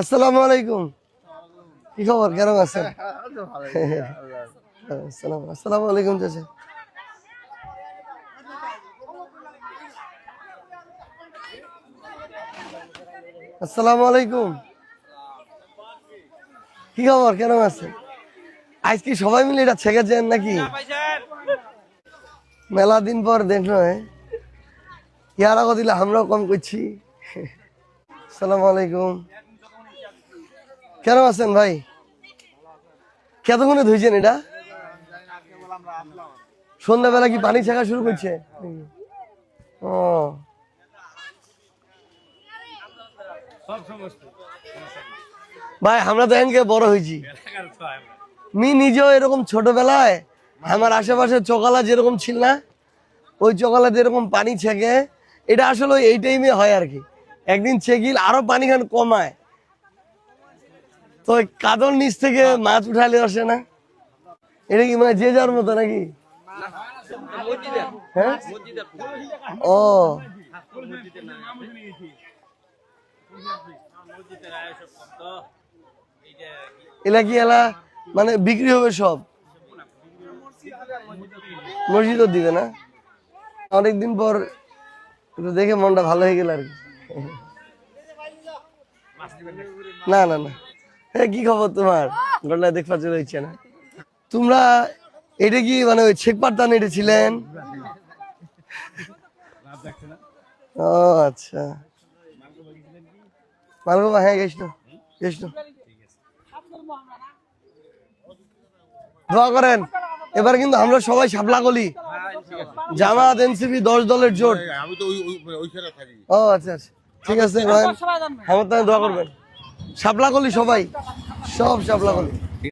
আসসালামু আলাইকুম। কি খবর, কেমন আছেন? আসসালামু আলাইকুম চাচা। আসসালামু আলাইকুম। কি খবর, কেমন আছেন? আজ কি সবাই মিলে এটা ছেঁকেছেন নাকি? মেলা দিন পর দেখলো ইয়ারা দিলে আমরাও কম করছি। আসসালামু আলাইকুম। কেমন আছেন ভাই? কতক্ষণে ধুইছেন এটা? সন্ধ্যাবেলা কি পানি ছেঁকা শুরু করছে? ও ভাই, আমরা তো এনকে বড় হয়েছি। মি নিজেও এরকম ছোটবেলায় আমার আশেপাশে চকালা যেরকম ছিল না, ওই চকালা যেরকম পানি ছেঁকে, এটা আসলে এই টাইমে হয় আর কি। একদিন ছেঁকিল আরো পানি খান কমায়, তো কাদর নিচ থেকে মাছ উঠালে আসে না। এটা কি মানে যে যার মতো নাকি? হ্যাঁ, ও এলা কি এলা মানে বিক্রি হবে সব, মসজিদও দিবে না? অনেকদিন পর একটু দেখে মনটা ভালো হয়ে গেল আর কি। না না না, হ্যাঁ, কি খবর তোমার? ঘটনা দেখবা চলে হচ্ছে না। তোমরা এটা কি মানে ওই শেখ পারতান এটা ছিলেন? ও আচ্ছা, মালগোবা, হ্যাঁ গেছিল গেছিল। দোয়া করেন, এবার কিন্তু আমরা সবাই শাপলা গলি, জামাত এনসিপি 10 দলের জোট। ও আচ্ছা আচ্ছা, ঠিক আছে, আমার দোয়া করবেন। শাপলা গলি সবাই, সব শাপলা গলি।